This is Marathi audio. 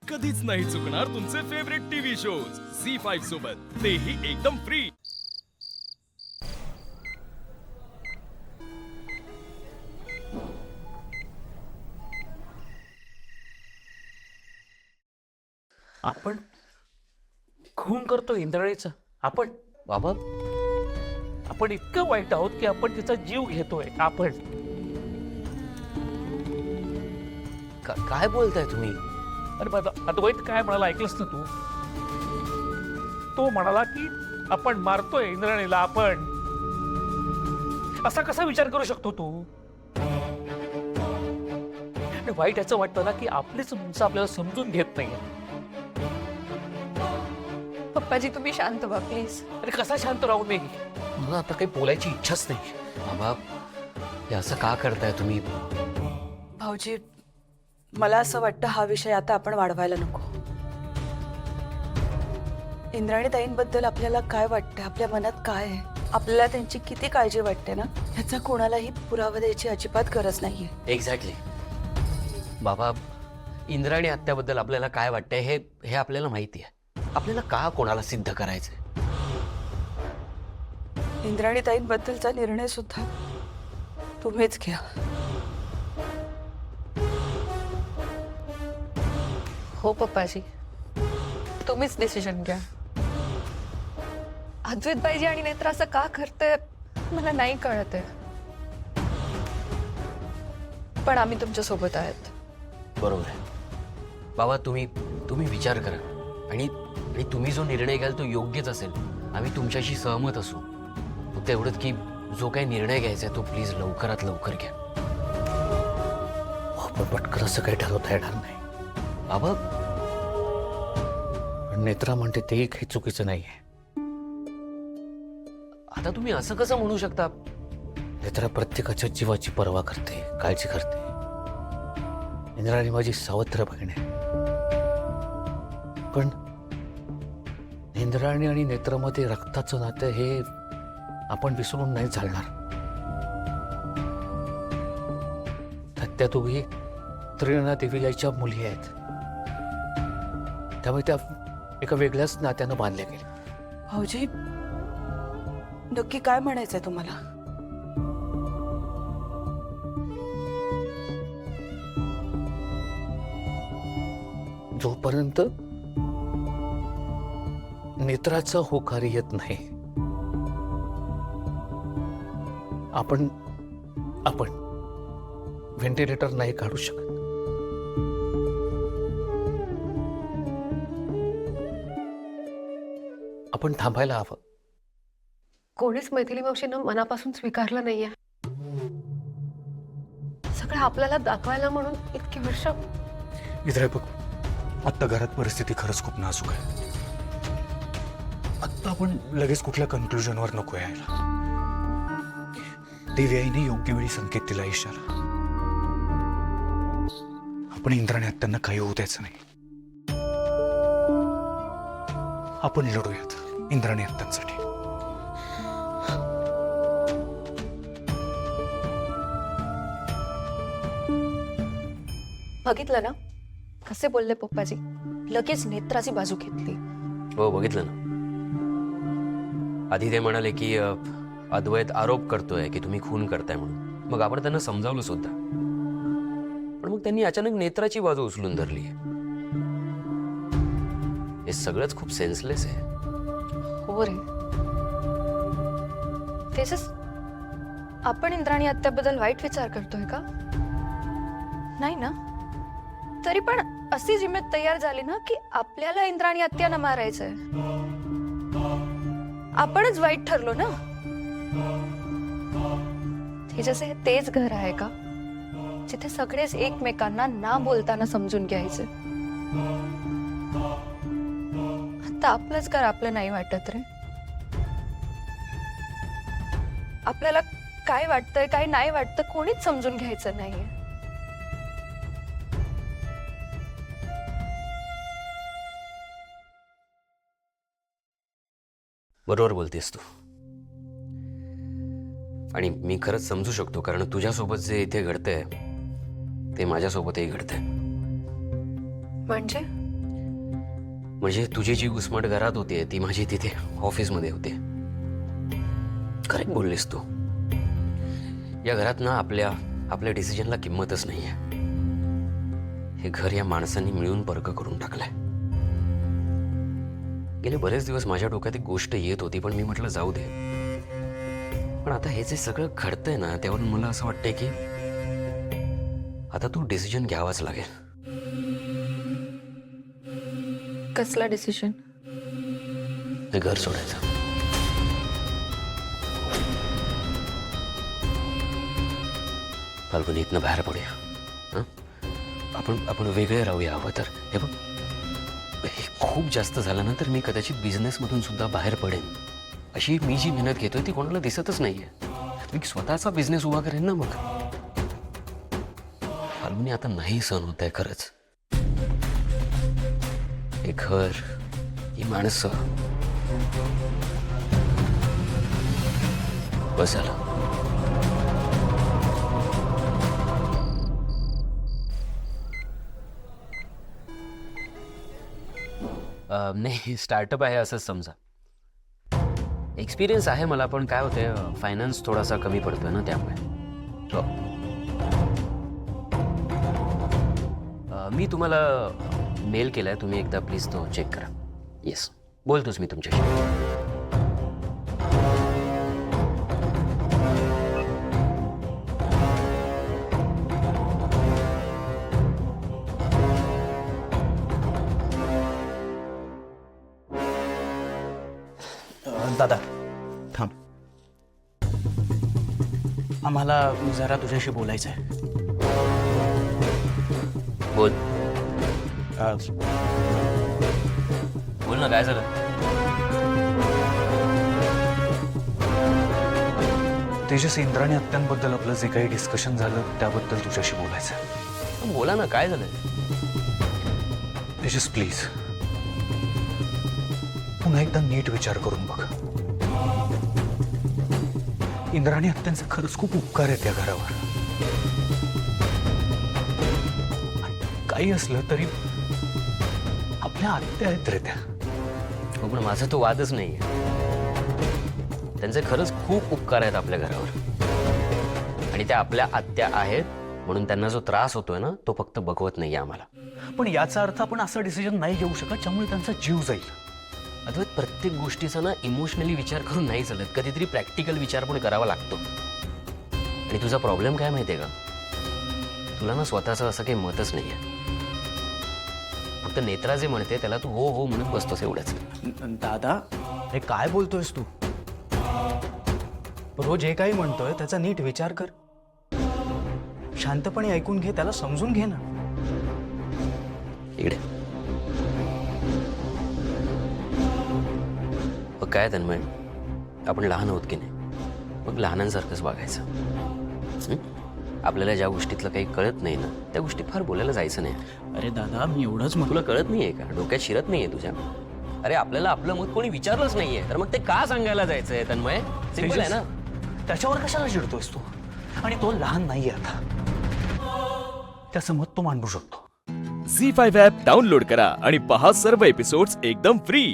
कधीच नाही चुकणार तुमचे फेवरेट टीव्ही शोज झी5 सोबत, तेही एकदम फ्री। आपण खून करतो इंद्राणीचा? आपण बाबा, आपण इतकं वाईट आहोत की आपण तिचा जीव घेतोय? आपण काय बोलताय तुम्ही? अरे माझा अद्वैत काय म्हणाला ऐकलंस ना तू? तो म्हणाला की आपण मारतोय इंद्राणीला। आपण असा कसा विचार करू शकतो तू? आणि वाईट याचं वाटतं ना की आपलीच माणसं आपल्याला समजून घेत नाही। पप्पाजी तुम्ही शांत व्हा प्लीज। अरे कसा शांत राहू मी? मला आता काही बोलायची इच्छाच नाही। बाबा, हे असं का करताय तुम्ही? भाऊजी, मला असं वाटतं हा विषय आता आपण वाढवायला नको। इंद्राणी ताईंबद्दल आपल्याला काय वाटतं, आपल्या मनात काय आहे, आपल्याला त्यांची किती काळजी वाटते ना, ह्याचा कोणालाही पुरावा द्यायची अजिबात गरज नाहीये। एक्झॅक्टली बाबा, इंद्राणी आत्याबद्दल आपल्याला काय वाटतंय हे आपल्याला माहिती आहे। आपल्याला का कोणाला सिद्ध करायचंय? इंद्राणी ताईंबद्दलचा निर्णय सुद्धा तुम्हीच घ्या। हो पप्पाजी, तुम्हीच डिसिजन घ्या। अद्वैत बाईजी आणि नेत्र असं का करते मला नाही कळत आहे, पण आम्ही तुमच्या सोबत आहेत। बरोबर आहे बाबा, तुम्ही विचार करा आणि तुम्ही जो निर्णय घ्याल तो योग्यच असेल। आम्ही तुमच्याशी सहमत असू। फक्त एवढंच की जो काही निर्णय घ्यायचा आहे तो प्लीज लवकरात लवकर घ्या। पण पटकन असं काही ठरवता येणार नाही बाबा। पण नेत्रा म्हणते तेही काही चुकीचं नाहीये। आता तुम्ही असं कसं म्हणू शकता? नेत्रा प्रत्येकाच्या जीवाची पर्वा करते, काळजी करते। इंद्राणी माझी सावत्र बहीण आहे, पण इंद्राणी आणि नेत्रामध्ये रक्ताचं नातं हे आपण विसरून नाही चालणार। त्या दोघी त्रिनयना देवी याच्या मुली आहेत, त्यामुळे त्या एका वेगळ्याच नात्यानं बांधल्या गेल्या। भाऊजी, नक्की काय म्हणायचंय तुम्हाला? जोपर्यंत नेत्राचा होकार येत नाही आपण व्हेंटिलेटर नाही काढू शकत। आपण थांबायला हवं। कोणीच मैथिली मावशीनं मनापासून स्वीकारलं नाहीये। सगळं आपल्याला दाखवायला म्हणून इतकी वर्ष। इथे बघ, आत्ता घरात परिस्थिती खरंच खूप नाजूक आहे। आत्ता आपण लगेच कुठल्या कन्क्लुजनवर नको यायला। देवी आईने योग्य वेळी संकेत दिला, इशारा। आपण इंद्राणी आत्यांना काही होऊ द्यायचं नाही। आपण लढूयात इंद्राणी आत्यांसाठी। बघितलं ना कसे बोलले पप्पाजी, लगेच नेत्राची बाजू घेतली। हो बघितलं ना। आधी ते म्हणाले की अद्वैत आरोप करतोय की तुम्ही खून करताय म्हणून। मग आपण त्यांना समजावलं सुद्धा, पण मग त्यांनी अचानक नेत्राची बाजू उचलून धरली। हे सगळंच खूप सेन्सलेस आहे। हो रे, तेच आपण इंद्राणी आत्याबद्दल वाईट विचार करतोय का? नाही ना? तरी पण अशी जिम्मेत तयार झाली ना की आपल्याला इंद्राणी आत्यानं मारायचंय। आपणच वाईट ठरलो ना। हे जसे तेच घर आहे का जिथे सगळेच एकमेकांना ना बोलताना समजून घ्यायचे? आता आपलंच घर आपलं नाही वाटत रे। आपल्याला काय वाटतंय काय नाही वाटतं कोणीच समजून घ्यायचं नाहीये। बरोबर बोलतेस तू, आणि मी खरंच समजू शकतो, कारण तुझ्यासोबत जे इथे घडतंय ते माझ्यासोबतही घडतंय। म्हणजे म्हणजे तुझी जी घुसमट घरात होते ती माझी तिथे ऑफिसमध्ये होते. करेक्ट बोललीस तू. या घरात ना आपल्या डिसिजनला किंमतच नाहीये. हे घर या माणसांनी मिळून पर्क करून टाकलंय. गेले बरेच दिवस माझ्या डोक्यात एक गोष्ट येत होती, पण मी म्हटलं जाऊ दे. पण आता हे जे सगळं घडतंय ना, त्यावरून मला असं वाटतंय की आता तू डिसिजन घ्यावाच लागेल. कसला डिसिजन? हे घर सोडायचं. फाल्गुनी, इथनं बाहेर पडूया. हं? आपण वेगळे राहूया हवं तर. हे बघ, हे खूप जास्त झालं ना तर मी कदाचित बिझनेसमधून सुद्धा बाहेर पडेन. अशी मी जी मेहनत घेतोय ती कोणाला दिसतच नाहीये. मी स्वतःचा बिझनेस उभा करेन ना मग. फाल्गुनी, आता नाही सहन होत आहे खरंच. हे घर, ही माणसं, बस झालं. नाही, स्टार्टअप आहे असंच समजा. एक्सपिरियन्स आहे मला, पण काय होतंय, फायनान्स थोडासा कमी पडतोय ना त्यामुळे. हो. मी तुम्हाला मेल केलाय, तुम्ही एकदा प्लीज तो चेक करा. येस, बोलतोच मी तुमच्याशी. दादा थांब, आम्हाला जरा तुझ्याशी बोलायचं आहे. बोल बोल ना, काय झालं? तेजस, इंद्राणी आत्यांबद्दल आपलं जे काही डिस्कशन झालं त्याबद्दल तुझ्याशी बोलायचं आहे. बोला ना, काय झालं? तेजस प्लीज, पुन्हा एकदा नीट विचार करून बघ. इंद्राणी आत्यांचा खरंच खूप उपकार आहे त्या घरावर. आणि काही असलं तरी आपल्या आत्या आहेत रे त्या. हो, पण माझा तो वादच नाहीये. त्यांचे खरंच खूप उपकार आहेत आपल्या घरावर, आणि त्या आपल्या आत्या आहेत म्हणून त्यांना जो त्रास होतोय ना तो फक्त बघवत नाहीये आम्हाला. पण याचा अर्थ आपण असा डिसिजन नाही घेऊ शकत ज्यामुळे त्यांचा जीव जाईल. अद्वैत, प्रत्येक गोष्टीचा ना इमोशनली विचार करून नाही चालत. कधीतरी प्रॅक्टिकल विचार पण करावा लागतो. आणि तुझा प्रॉब्लेम काय माहितीये का, तुला ना स्वतःचं असं काही मतच नाहीये. फक्त नेत्रा जे म्हणते त्याला तू हो हो म्हणत बसतोस, एवढंच. दादा, हे काय बोलतोयस तू? रोज जे काही म्हणतोय त्याचा नीट विचार कर. शांतपणे ऐकून घे, त्याला समजून घे ना. इकडे मग काय तन्मय, आपण लहान आहोत की नाही, मग लहानांसारखंच वागायचं. आपल्याला ज्या गोष्टीतलं काही कळत नाही ना त्या गोष्टी फार बोलायला जायचं नाही. अरे दादा, मी एवढंच तुला कळत नाहीये का, डोक्यात शिरत नाहीये तुझ्या? अरे आपल्याला आपलं मत कोणी विचारलंच नाहीये, तर मग ते का सांगायला जायचंय तन्मय? सिंपल आहे ना. त्याच्यावर कशाला चिडतोयस तू? आणि तो लहान नाहीये आता, त्याचं मत तो मांडू शकतो. झी5 ॲप डाउनलोड करा आणि पहा सर्व एपिसोड्स एकदम फ्री.